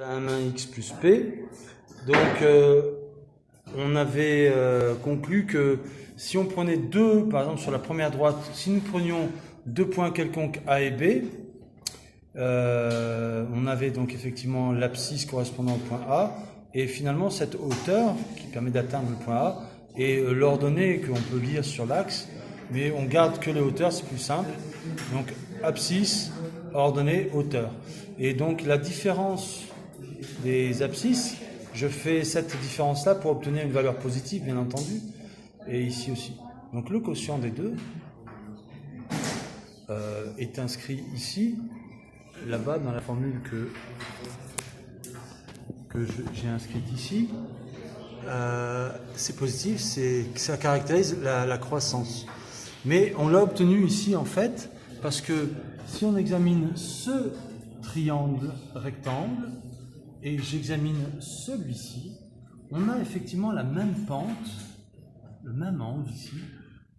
M1x plus P. Donc, on avait conclu que si on prenait deux, par exemple sur la première droite, si nous prenions deux points quelconques A et B, on avait donc effectivement l'abscisse correspondant au point A, et finalement cette hauteur qui permet d'atteindre le point A est l'ordonnée qu'on peut lire sur l'axe, mais on garde que les hauteurs, c'est plus simple. Donc abscisse, ordonnée, hauteur. Et donc la différence des abscisses, je fais cette différence-là pour obtenir une valeur positive, bien entendu, et ici aussi. Donc le quotient des deux est inscrit ici, là-bas, dans la formule que j'ai inscrite ici. C'est positif, ça caractérise la croissance. Mais on l'a obtenu ici, en fait, parce que si on examine ce triangle rectangle, et j'examine celui-ci, on a effectivement la même pente, le même angle ici,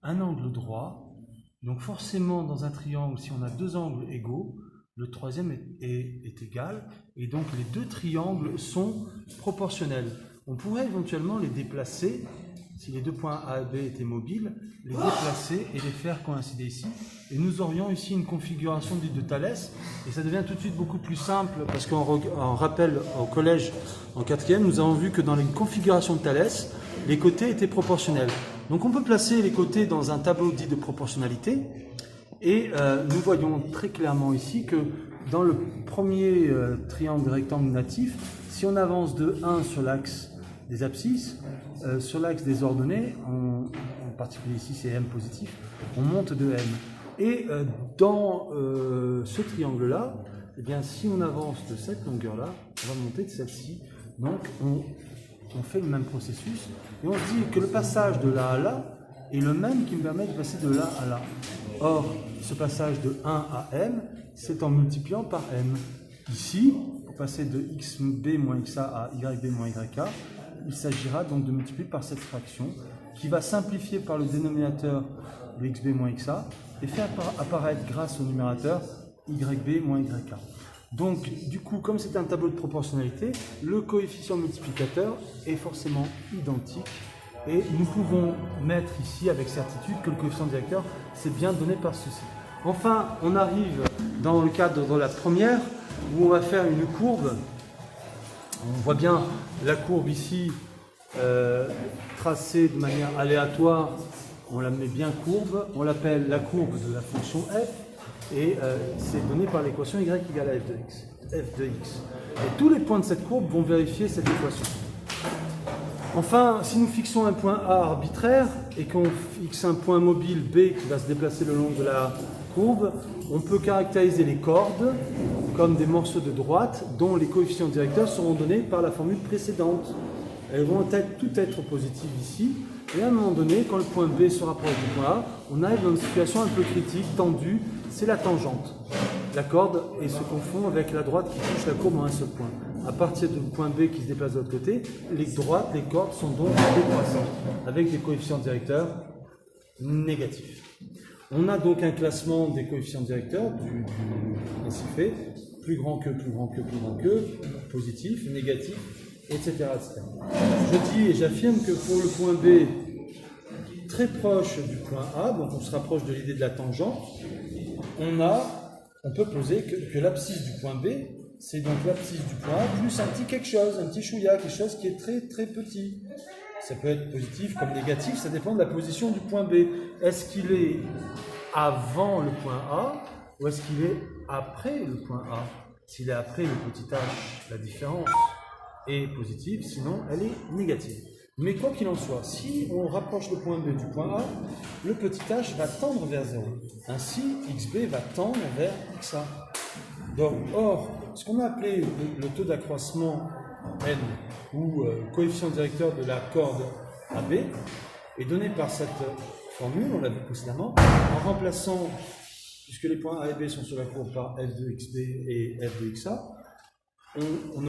un angle droit. Donc forcément, dans un triangle, si on a deux angles égaux, le troisième est égal, et donc les deux triangles sont proportionnels. On pourrait éventuellement les déplacer, si les deux points A et B étaient mobiles, les déplacer et les faire coïncider ici. Et nous aurions ici une configuration dite de Thalès, et ça devient tout de suite beaucoup plus simple, parce qu'en rappel au collège en quatrième, nous avons vu que dans les configurations de Thalès, les côtés étaient proportionnels. Donc on peut placer les côtés dans un tableau dit de proportionnalité, et nous voyons très clairement ici que dans le premier triangle rectangle natif, si on avance de 1 sur l'axe des abscisses, sur l'axe des ordonnées, en particulier ici c'est M positif, on monte de M. Et dans ce triangle-là, eh bien, si on avance de cette longueur-là, on va monter de celle-ci. Donc on fait le même processus, et on se dit que le passage de là à là est le même qui me permet de passer de là à là. Or, ce passage de 1 à M, c'est en multipliant par M. Ici, pour passer de xb moins xa à yb moins yk, il s'agira donc de multiplier par cette fraction qui va simplifier par le dénominateur le xb moins xa et faire apparaître grâce au numérateur yb moins yk. Donc, du coup, comme c'est un tableau de proportionnalité, le coefficient multiplicateur est forcément identique. Et nous pouvons mettre ici avec certitude que le coefficient directeur, c'est bien donné par ceci. Enfin, on arrive dans le cadre de la première, où on va faire une courbe. On voit bien la courbe ici, tracée de manière aléatoire. On la met bien courbe. On l'appelle la courbe de la fonction f. Et c'est donné par l'équation y égale à f de x. Et tous les points de cette courbe vont vérifier cette équation. Enfin, si nous fixons un point A arbitraire et qu'on fixe un point mobile B qui va se déplacer le long de la courbe, on peut caractériser les cordes comme des morceaux de droite dont les coefficients directeurs seront donnés par la formule précédente. Elles vont toutes être positives ici, et à un moment donné, quand le point B se rapproche du point A, on arrive dans une situation un peu critique, tendue, c'est la tangente. La corde et se confond avec la droite qui touche la courbe en un seul point. À partir du point B qui se déplace de l'autre côté, les cordes sont donc décroissantes, avec des coefficients directeurs négatifs. On a donc un classement des coefficients directeurs, ainsi fait, plus grand que, plus grand que, plus grand que, positif, négatif, etc., etc. Je dis et j'affirme que pour le point B, très proche du point A, donc on se rapproche de l'idée de la tangente, on peut poser que l'abscisse du point B, c'est donc l'abscisse du point A plus un petit quelque chose, un petit chouïa, quelque chose qui est très très petit. Ça peut être positif comme négatif, ça dépend de la position du point B. Est-ce qu'il est avant le point A ou est-ce qu'il est après le point A? S'il est après le petit h, la différence est positive, sinon elle est négative. Mais quoi qu'il en soit, si on rapproche le point B du point A, le petit h va tendre vers 0. Ainsi, xb va tendre vers xa. Donc, or, ce qu'on a appelé le taux d'accroissement n, ou coefficient directeur de la corde AB, est donné par cette formule, on l'a vu précédemment, en remplaçant, puisque les points A et B sont sur la courbe par f de xb et f de xa, on